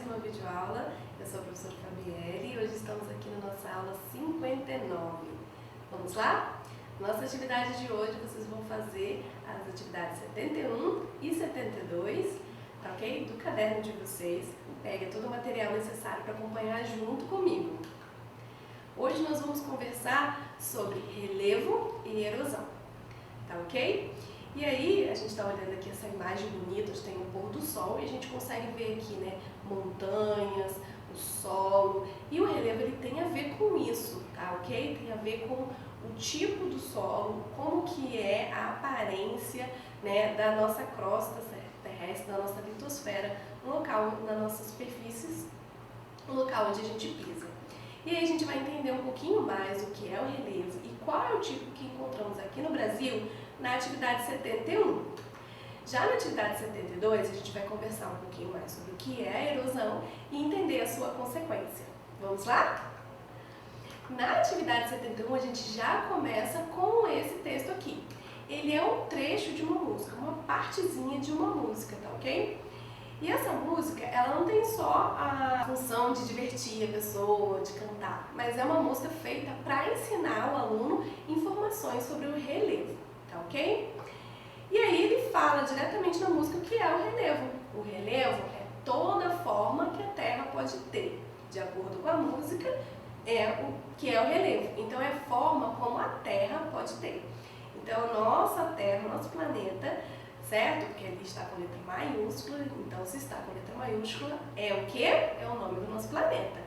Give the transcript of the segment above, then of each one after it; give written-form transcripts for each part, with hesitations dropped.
uma videoaula. Eu sou a professora Fabielle e hoje estamos aqui na nossa aula 59. Vamos lá? Nossa atividade de hoje, vocês vão fazer as atividades 71 e 72, tá ok? Do caderno de vocês. Pega todo o material necessário para acompanhar junto comigo. Hoje nós vamos conversar sobre relevo e erosão, tá ok? E aí, a gente está olhando aqui essa imagem bonita, onde tem o pôr do sol, e a gente consegue ver aqui, né, montanhas, o solo, e o relevo ele tem a ver com isso, tá ok? Tem a ver com o tipo do solo, como que é a aparência, né, da nossa crosta terrestre, da nossa litosfera, no local, nas nossas superfícies, no local onde a gente pisa. E aí a gente vai entender um pouquinho mais o que é o relevo e qual é o tipo que encontramos aqui no Brasil na atividade 71. Já na atividade 72, a gente vai conversar um pouquinho mais sobre o que é a erosão e entender a sua consequência. Vamos lá? Na atividade 71, a gente já começa com esse texto aqui. Ele é um trecho de uma música, uma partezinha de uma música, tá ok? E essa música, ela não tem só a função de divertir a pessoa, de cantar, mas é uma música feita para ensinar o aluno informações sobre o relevo, tá ok? E aí ele fala diretamente na música o que é o relevo. O relevo é toda forma que a Terra pode ter, de acordo com a música, é o que é o relevo. Então é a forma como a Terra pode ter. Então nossa Terra, nosso planeta, certo? Porque ali está com letra maiúscula, então se está com letra maiúscula é o quê? É o nome do nosso planeta.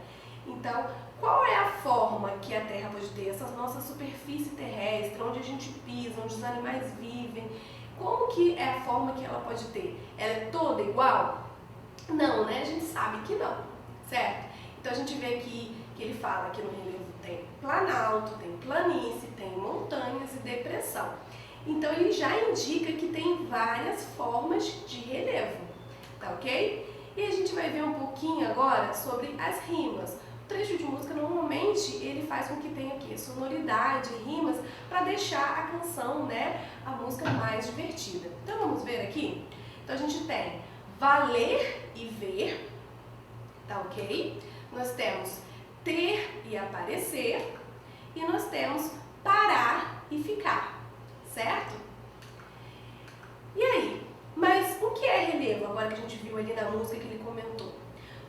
Então, qual é a forma que a Terra pode ter? Essa nossa superfície terrestre, onde a gente pisa, onde os animais vivem, como que é a forma que ela pode ter? Ela é toda igual? Não, né? A gente sabe que não, certo? Então a gente vê aqui que ele fala que no relevo tem planalto, tem planície, tem montanhas e depressão. Então ele já indica que tem várias formas de relevo, tá ok? E a gente vai ver um pouquinho agora sobre as rimas. O trecho de música normalmente ele faz com que tenha aqui sonoridade, rimas, para deixar a canção, né, a música mais divertida. Então vamos ver aqui? Então a gente tem valer e ver, tá ok? Nós temos ter e aparecer e nós temos parar e ficar. Certo? E aí? Mas o que é relevo? Agora que a gente viu ali na música que ele comentou.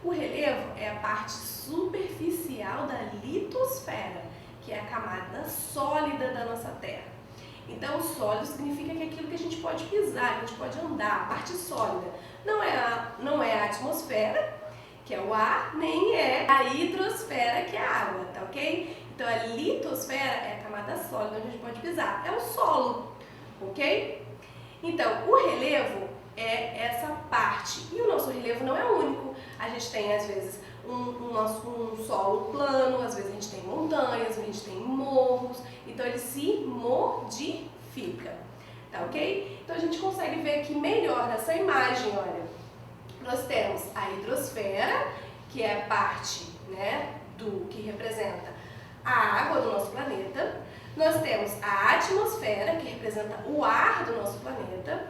O relevo é a parte superficial da litosfera, que é a camada sólida da nossa Terra. Então, sólido significa que é aquilo que a gente pode pisar, que a gente pode andar, a parte sólida. Não é a atmosfera, que é o ar, nem é a hidrosfera, que é a água, tá ok? Então, a litosfera é a camada sólida onde a gente pode pisar, é o solo, ok? Então, o relevo é essa parte, e o nosso relevo não é único. A gente tem, às vezes, um solo plano, às vezes a gente tem montanhas, a gente tem morros, então ele se modifica, tá ok? Então, a gente consegue ver aqui melhor nessa imagem, olha. Nós temos a hidrosfera, que é a parte, né, do que representa a água do nosso planeta. Nós temos a atmosfera, que representa o ar do nosso planeta.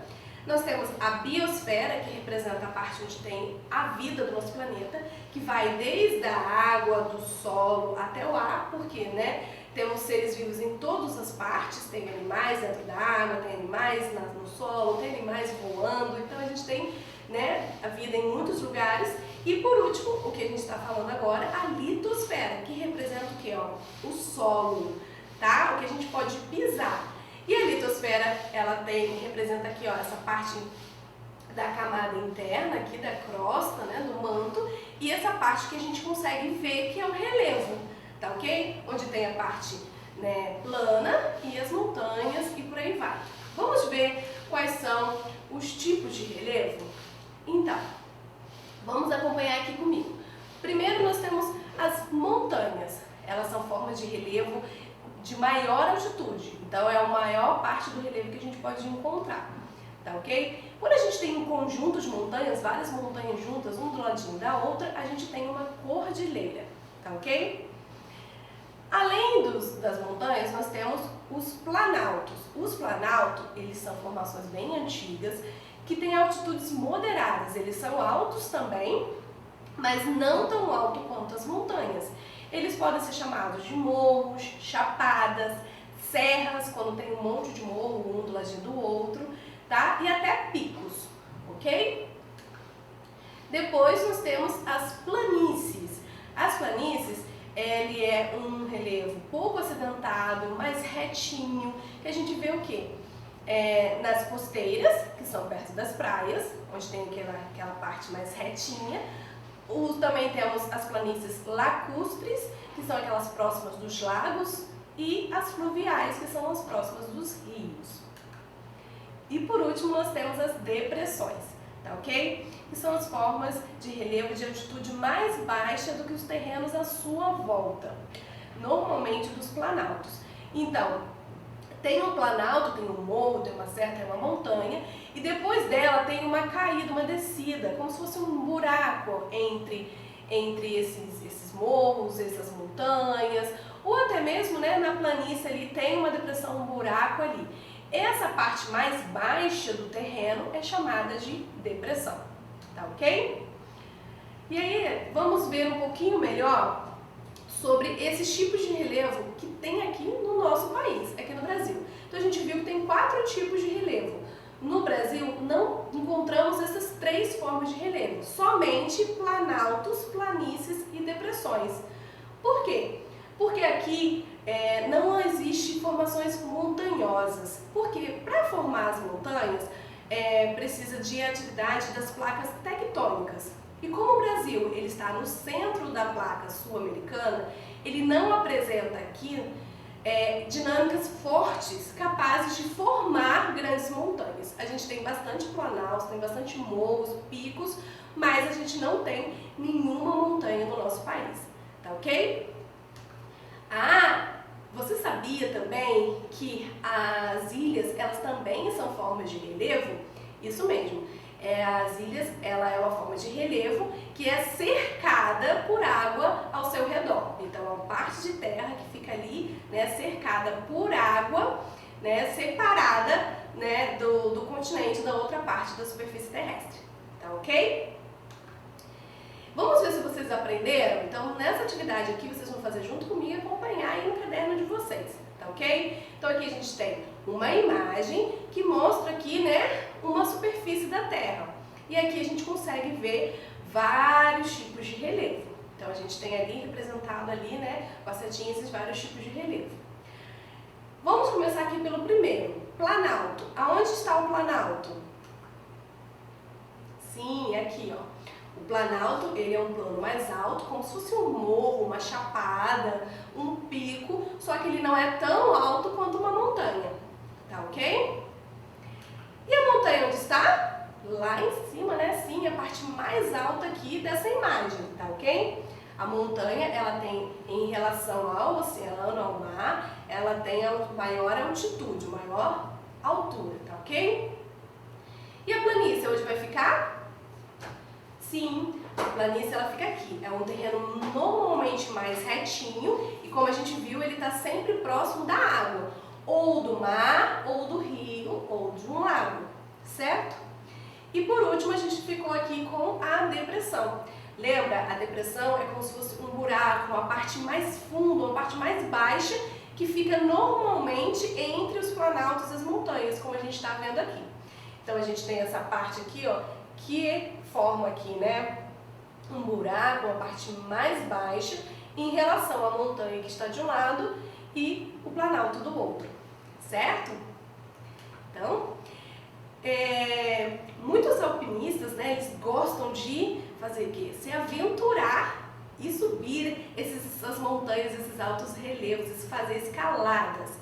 Nós temos a biosfera, que representa a parte onde tem a vida do nosso planeta, que vai desde a água, do solo até o ar, porque, né, temos seres vivos em todas as partes, tem animais dentro da água, tem animais no solo, tem animais voando, então a gente tem, né, a vida em muitos lugares. E por último, o que a gente está falando agora, a litosfera, que representa o que? Ó, o solo, tá? O que a gente pode pisar. E a litosfera, ela representa aqui, ó, essa parte da camada interna, aqui da crosta, né, do manto, e essa parte que a gente consegue ver que é o relevo, tá ok? Onde tem a parte, né, plana e as montanhas e por aí vai. Vamos ver quais são os tipos de relevo? Então, vamos acompanhar aqui comigo. Primeiro nós temos as montanhas. Elas são formas de relevo de maior altitude. Então é a maior parte do relevo que a gente pode encontrar. Tá ok? Quando a gente tem um conjunto de montanhas, várias montanhas juntas, um do ladinho da outra, a gente tem uma cordilheira. Tá ok? Além das montanhas, nós temos os planaltos. Os planaltos, eles são formações bem antigas, que têm altitudes moderadas. Eles são altos também, mas não tão alto quanto as montanhas. Eles podem ser chamados de morros, chapadas, serras, quando tem um monte de morro, um do ladinho do outro, tá? E até picos, ok? Depois nós temos as planícies. As planícies, ele é um relevo pouco acidentado, mais retinho, que a gente vê o quê? Nas costeiras, que são perto das praias, onde tem aquela parte mais retinha. Também temos as planícies lacustres, que são aquelas próximas dos lagos, e as fluviais, que são as próximas dos rios. E por último, nós temos as depressões, tá ok? Que são as formas de relevo de altitude mais baixa do que os terrenos à sua volta, normalmente dos planaltos. Então, tem um planalto, tem um morro, tem uma serra, tem uma montanha, e depois dela tem uma caída, uma descida, como se fosse um buraco entre esses morros, essas montanhas, ou até mesmo, né, na planície ali tem uma depressão, um buraco ali. Essa parte mais baixa do terreno é chamada de depressão, tá ok? E aí, vamos ver um pouquinho melhor sobre esses tipos de relevo que tem aqui no nosso país, aqui no Brasil. Então a gente viu que tem 4 tipos de relevo. No Brasil não encontramos essas 3 formas de relevo, somente planaltos, planícies e depressões. Por quê? Porque aqui não existe formações montanhosas, porque para formar as montanhas precisa de atividade das placas tectônicas. E como o Brasil ele está no centro da placa sul-americana, ele não apresenta aqui dinâmicas fortes capazes de formar grandes montanhas. A gente tem bastante planaltos, tem bastante morros, picos, mas a gente não tem nenhuma montanha no nosso país, tá ok? Você sabia também que as ilhas, elas também são formas de relevo? Isso mesmo. As ilhas, ela é uma forma de relevo que é cercada por água ao seu redor. Então, é uma parte de terra que fica ali, né, cercada por água, né, separada, né, do continente, da outra parte da superfície terrestre. Tá ok? Vamos ver se vocês aprenderam? Então, nessa atividade aqui, vocês vão fazer junto comigo e acompanhar aí no caderno de vocês, tá ok? Então, aqui a gente tem uma imagem que mostra aqui, né, uma superfície da Terra. E aqui a gente consegue ver vários tipos de relevo. Então, a gente tem ali representado ali, né, com a setinha, esses vários tipos de relevo. Vamos começar aqui pelo primeiro, planalto. Aonde está o planalto? Sim, aqui, ó. O planalto, ele é um plano mais alto, como se fosse um morro, uma chapada, um pico, só que ele não é tão alto quanto uma montanha, tá ok? E a montanha onde está? Lá em cima, né? Sim, a parte mais alta aqui dessa imagem, tá ok? A montanha, ela tem, em relação ao oceano, ao mar, ela tem a maior altitude, maior altura, tá ok? E a planície, onde vai ficar? Sim, a planície ela fica aqui. É um terreno normalmente mais retinho e, como a gente viu, ele está sempre próximo da água, ou do mar, ou do rio, ou de um lago, certo? E por último, a gente ficou aqui com a depressão. Lembra? A depressão é como se fosse um buraco, uma parte mais funda, uma parte mais baixa, que fica normalmente entre os planaltos e as montanhas, como a gente está vendo aqui. Então, a gente tem essa parte aqui, ó, que forma aqui, né, um buraco, uma parte mais baixa em relação à montanha que está de um lado e o planalto do outro, certo? Então, muitos alpinistas, né, eles gostam de fazer o quê? Se aventurar e subir essas montanhas, esses altos relevos, fazer escaladas.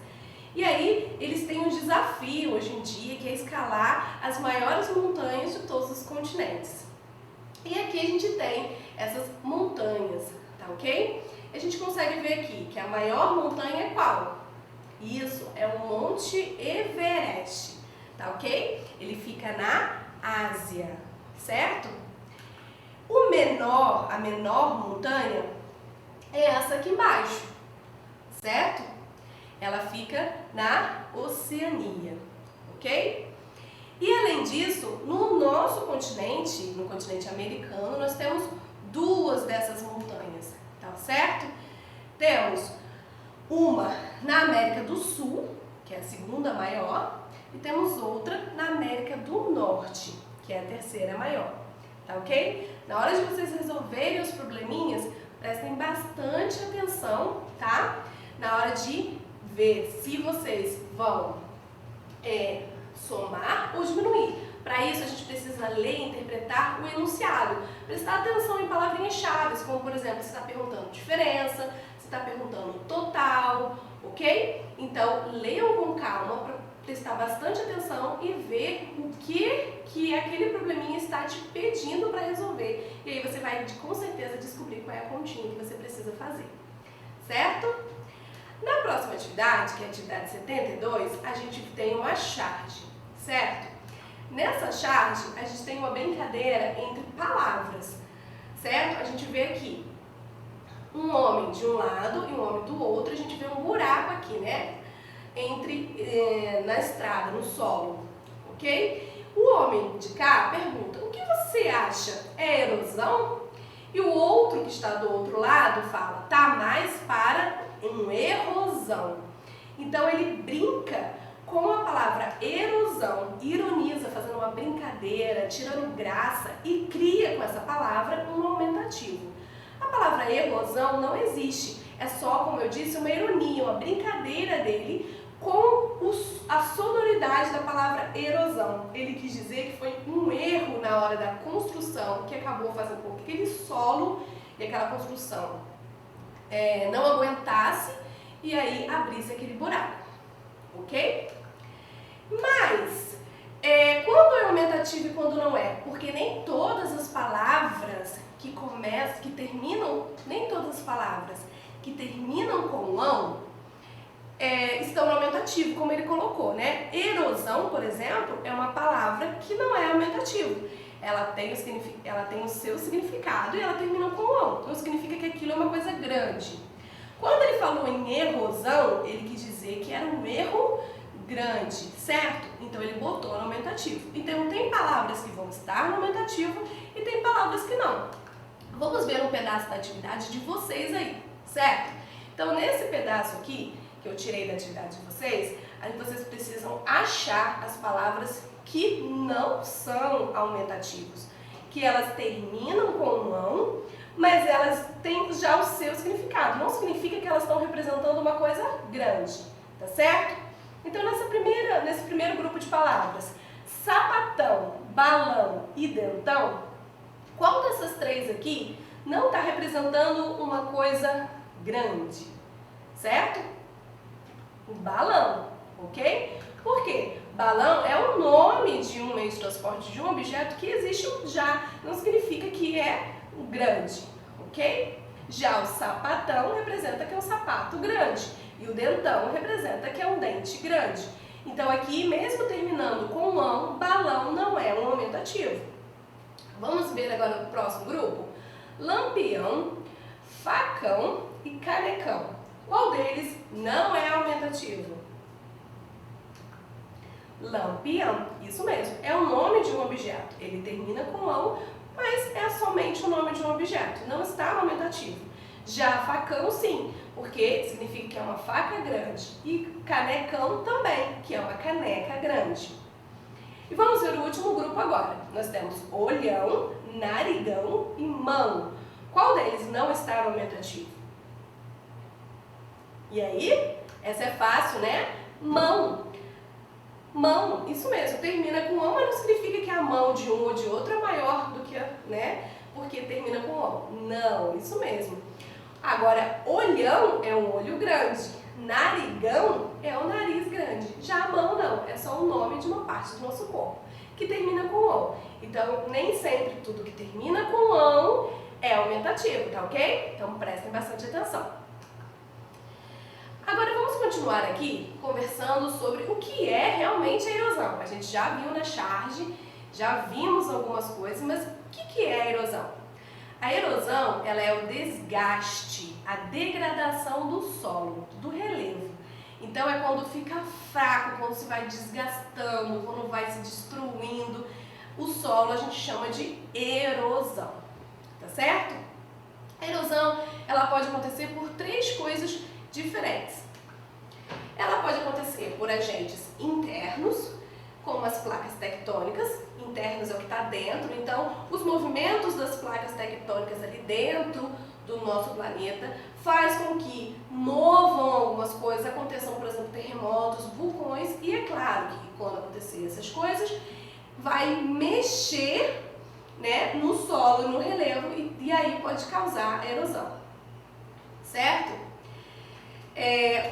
E aí, eles têm um desafio hoje em dia, que é escalar as maiores montanhas de todos os continentes. E aqui a gente tem essas montanhas, tá ok? A gente consegue ver aqui que a maior montanha é qual? Isso, é o Monte Everest, tá ok? Ele fica na Ásia, certo? A menor montanha é essa aqui embaixo, certo? Ela fica na Oceania, ok? E além disso, no nosso continente, no continente americano, nós temos dessas montanhas, tá certo? Temos uma na América do Sul, que é a segunda maior, e temos outra na América do Norte, que é a terceira maior, tá ok? Na hora de vocês resolverem os probleminhas, prestem bastante atenção, tá? Na hora de ver se vocês vão somar ou diminuir. Para isso, a gente precisa ler e interpretar o enunciado. Prestar atenção em palavrinhas-chave, como, por exemplo, se está perguntando diferença, se está perguntando total, ok? Então, leiam com calma para prestar bastante atenção e ver o que aquele probleminha está te pedindo para resolver. E aí você vai, com certeza, descobrir qual é a continha que você precisa fazer, certo? Na próxima atividade, que é a atividade 72, a gente tem uma charge, certo? Nessa charge, a gente tem uma brincadeira entre palavras, certo? A gente vê aqui um homem de um lado e um homem do outro, a gente vê um buraco aqui, né? Na estrada, no solo, ok? O homem de cá pergunta, o que você acha? É erosão? E o outro que está do outro lado fala, tá mais para uma erosão. Então ele brinca com a palavra erosão, ironiza, fazendo uma brincadeira, tirando graça e cria com essa palavra um aumentativo. A palavra erosão não existe, é só, como eu disse, uma ironia, uma brincadeira dele com a sonoridade da palavra erosão. Ele quis dizer que foi um erro na hora da construção que acabou fazendo com que aquele solo e aquela construção não aguentasse e aí abrisse aquele buraco, ok? Mas, quando é aumentativo e quando não é? Porque nem todas as palavras que terminam, nem todas as palavras que terminam com ão estão no aumentativo, como ele colocou, né? Erosão, por exemplo, é uma palavra que não é aumentativo. Ela tem o seu significado e ela termina com ão. Não significa que aquilo é uma coisa grande. Quando ele falou em erosão, ele quis dizer que era um erro grande, certo? Então ele botou no aumentativo. Então tem palavras que vão estar no aumentativo e tem palavras que não. Vamos ver um pedaço da atividade de vocês aí, certo? Então nesse pedaço aqui, que eu tirei da atividade de vocês, aí vocês precisam achar as palavras que não são aumentativos, que elas terminam com ão, mas elas têm já o seu significado. Não significa que elas estão representando uma coisa grande, tá certo? Então nesse primeiro grupo de palavras, sapatão, balão e dentão, qual dessas três aqui não está representando uma coisa grande, certo? O balão, ok? Por quê? Balão é o nome de um meio de transporte, de um objeto que existe já, não significa que é grande, ok? Já o sapatão representa que é um sapato grande e o dentão representa que é um dente grande. Então aqui, mesmo terminando com ão, balão não é um aumentativo. Vamos ver agora o próximo grupo? Lampião, facão e canecão. Qual deles não é aumentativo? Lampião, isso mesmo, é o nome de um objeto. Ele termina com ão, mas é somente o nome de um objeto, não está no aumentativo. Já facão, sim, porque significa que é uma faca grande. E canecão também, que é uma caneca grande. E vamos ver o último grupo agora. Nós temos olhão, narigão e mão. Qual deles não está no aumentativo? E aí? Essa é fácil, né? Mão. Mão, isso mesmo, termina com ão, mas não significa que a mão de um ou de outro é maior do que a, né? Porque termina com ão. Não, isso mesmo. Agora, olhão é um olho grande, narigão é um nariz grande. Já a mão não, é só o nome de uma parte do nosso corpo, que termina com ão. Então, nem sempre tudo que termina com ão é aumentativo, tá ok? Então, prestem bastante atenção. Agora vamos continuar aqui conversando sobre o que é realmente a erosão. A gente já viu na charge, já vimos algumas coisas, mas o que é a erosão? A erosão, ela é o desgaste, a degradação do solo, do relevo. Então é quando fica fraco, quando se vai desgastando, quando vai se destruindo. O solo a gente chama de erosão, tá certo? ela pode acontecer por 3 coisas diferentes. Ela pode acontecer por agentes internos, como as placas tectônicas. Internos é o que está dentro, então os movimentos das placas tectônicas ali dentro do nosso planeta faz com que movam algumas coisas, aconteçam, por exemplo, terremotos, vulcões, e é claro que quando acontecer essas coisas, vai mexer, né, no solo e no relevo e aí pode causar erosão, certo?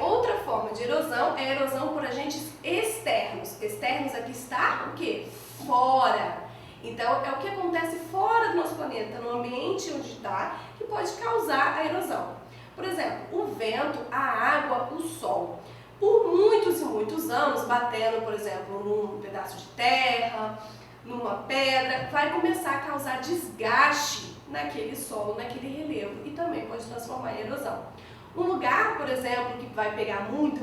Outra forma de erosão é a erosão por agentes externos. Externos aqui está o quê? Fora. Então, é o que acontece fora do nosso planeta, no ambiente onde está, que pode causar a erosão. Por exemplo, o vento, a água, o sol. Por muitos e muitos anos, batendo, por exemplo, num pedaço de terra, numa pedra, vai começar a causar desgaste naquele solo, naquele relevo, e também pode transformar em erosão. Um lugar, por exemplo, que vai pegar muita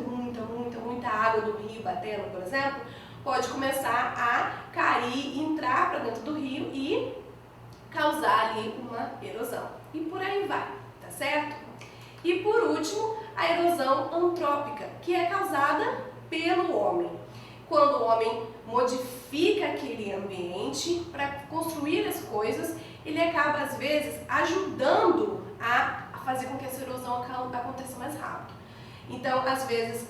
água do rio batendo, por exemplo, pode começar a cair, entrar para dentro do rio e causar ali uma erosão. E por aí vai, tá certo? E por último, a erosão antrópica, que é causada pelo homem. Quando o homem modifica aquele ambiente para construir as coisas, ele acaba, às vezes, ajudando a fazer com que essa erosão aconteça mais rápido. Então, às vezes,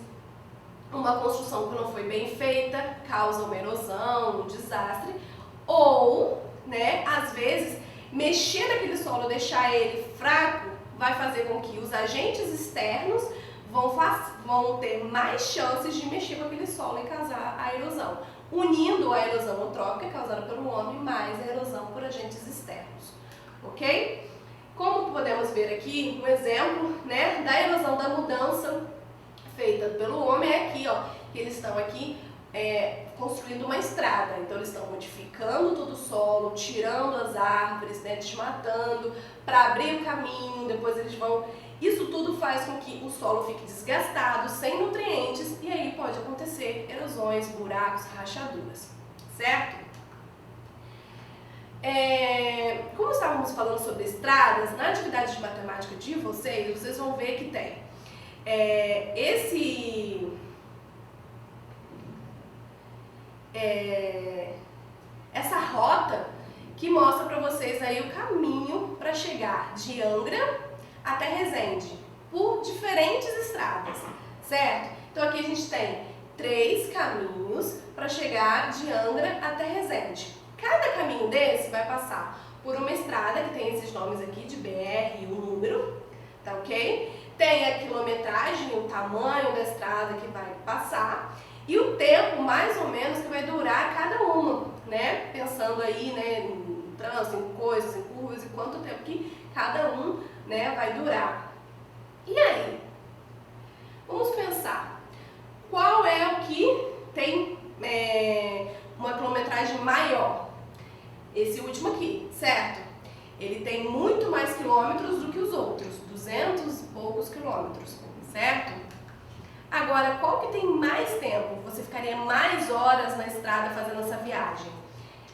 uma construção que não foi bem feita causa uma erosão, um desastre, ou, né, às vezes, mexer naquele solo, deixar ele fraco, vai fazer com que os agentes externos vão ter mais chances de mexer com aquele solo e causar a erosão, unindo a erosão antrópica causada pelo homem mais a erosão por agentes externos, ok? Como podemos ver aqui, um exemplo, né, da erosão da mudança feita pelo homem é aqui, ó, que eles estão aqui construindo uma estrada. Então eles estão modificando todo o solo, tirando as árvores, né, desmatando, para abrir o caminho, depois eles vão... Isso tudo faz com que o solo fique desgastado, sem nutrientes, e aí pode acontecer erosões, buracos, rachaduras, certo? Como estávamos falando sobre estradas, na atividade de matemática de vocês vão ver que tem essa rota que mostra para vocês aí o caminho para chegar de Angra até Resende, por diferentes estradas, certo? Então aqui a gente tem 3 caminhos para chegar de Angra até Resende. Cada caminho desse vai passar por uma estrada que tem esses nomes aqui de BR e o número, tá ok? Tem a quilometragem, o tamanho da estrada que vai passar e o tempo mais ou menos que vai durar cada uma, né? Pensando aí, né, em trânsito, em coisas, em curvas e quanto tempo que cada um, né, vai durar. E aí? Vamos pensar. Qual é o que tem uma quilometragem maior? Esse último aqui, certo? Ele tem muito mais quilômetros do que os outros, 200 e poucos quilômetros, certo? Agora, qual que tem mais tempo? Você ficaria mais horas na estrada fazendo essa viagem?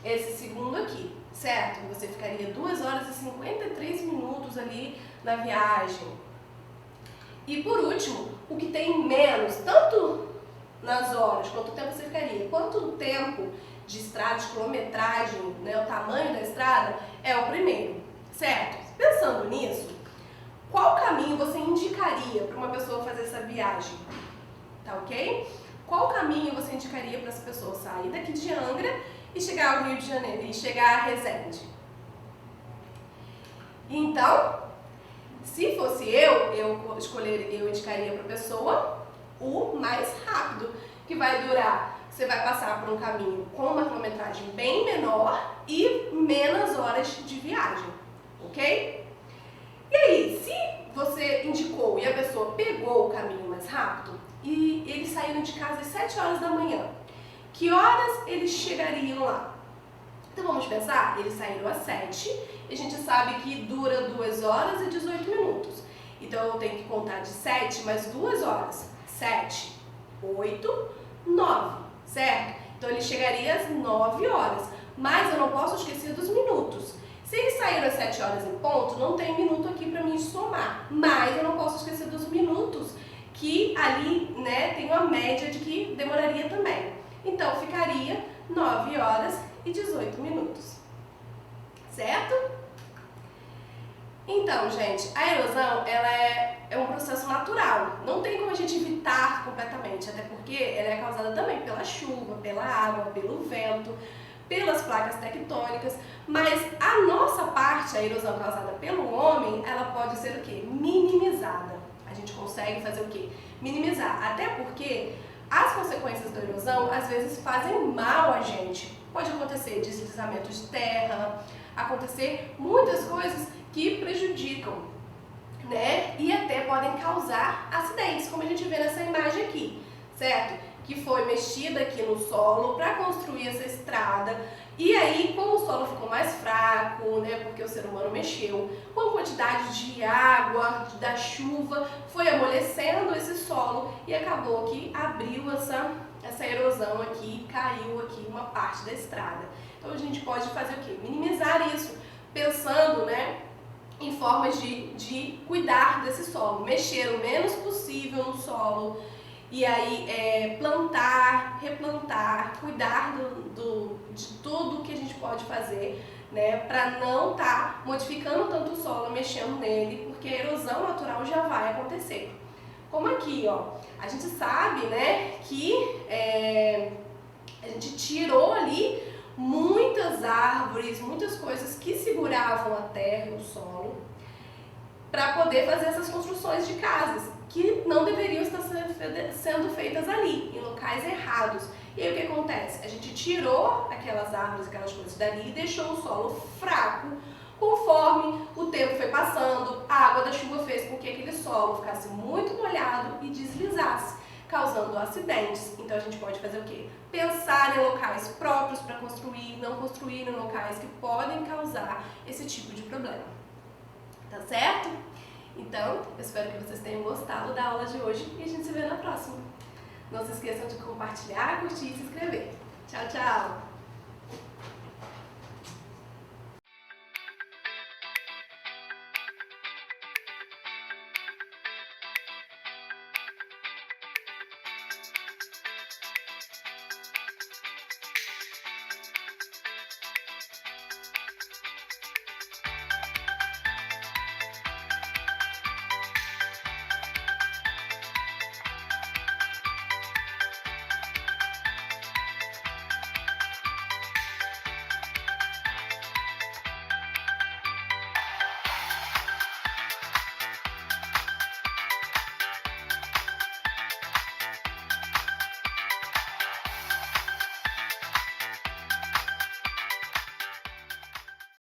Esse segundo aqui, certo? Você ficaria 2 horas e 53 minutos ali na viagem. E por último, o que tem menos, tanto nas horas, quanto tempo você ficaria, quanto tempo de estrada, de quilometragem, né, o tamanho da estrada, é o primeiro, certo? Pensando nisso, qual caminho você indicaria para uma pessoa fazer essa viagem? Tá ok? Qual caminho você indicaria para essa pessoa sair daqui de Angra e chegar ao Rio de Janeiro, e chegar a Resende? Então, se fosse eu indicaria para a pessoa o mais rápido, que vai durar. Você vai passar por um caminho com uma quilometragem bem menor e menos horas de viagem, ok? E aí, se você indicou e a pessoa pegou o caminho mais rápido e eles saíram de casa às 7 horas da manhã, que horas eles chegariam lá? Então vamos pensar, eles saíram às 7 e a gente sabe que dura 2 horas e 18 minutos. Então eu tenho que contar de 7 mais 2 horas. 7, 8, 9, certo? Então ele chegaria às 9 horas, mas eu não posso esquecer dos minutos. Se eles saíram às 7 horas em ponto, não tem minuto aqui para mim somar. demorar. Mas eu não posso esquecer dos minutos, que ali, né, tem uma média de que demoraria também. Então, ficaria 9 horas e 18 minutos. Certo? Então, gente, a erosão, ela é um processo natural. Não tem como a gente evitar completamente, até porque ela é causada também pela chuva, pela água, pelo vento, pelas placas tectônicas, mas a nossa parte, a erosão causada pelo homem, ela pode ser o quê? Minimizada. A gente consegue fazer o quê? Minimizar, até porque as consequências da erosão às vezes fazem mal a gente. Pode acontecer deslizamento de terra, acontecer muitas coisas que prejudicam, né? E até podem causar acidentes, como a gente vê nessa imagem aqui, certo? Que foi mexida aqui no solo para construir essa estrada. E aí, como o solo ficou mais fraco, né, porque o ser humano mexeu, com a quantidade de água, da chuva, foi amolecendo esse solo e acabou que abriu essa erosão aqui, caiu aqui uma parte da estrada. Então a gente pode fazer o quê? Minimizar isso, pensando, né, em formas de cuidar desse solo, mexer o menos possível no solo, e aí plantar, replantar, cuidar de tudo que a gente pode fazer, né, para não estar modificando tanto o solo, mexendo nele, porque a erosão natural já vai acontecer. Como aqui, ó, a gente sabe, né, que a gente tirou ali muitas árvores, muitas coisas que seguravam a terra e o solo para poder fazer essas construções de casas que não deveriam estar sendo feitas ali, em locais errados. E aí o que acontece? A gente tirou aquelas árvores, aquelas coisas dali e deixou o solo fraco. Conforme o tempo foi passando, a água da chuva fez com que aquele solo ficasse muito molhado e deslizasse, causando acidentes. Então a gente pode fazer o quê? Pensar em locais próprios para construir, não construir em locais que podem causar esse tipo de problema. Tá certo? Então, eu espero que vocês tenham gostado da aula de hoje e a gente se vê na próxima. Não se esqueçam de compartilhar, curtir e se inscrever. Tchau, tchau!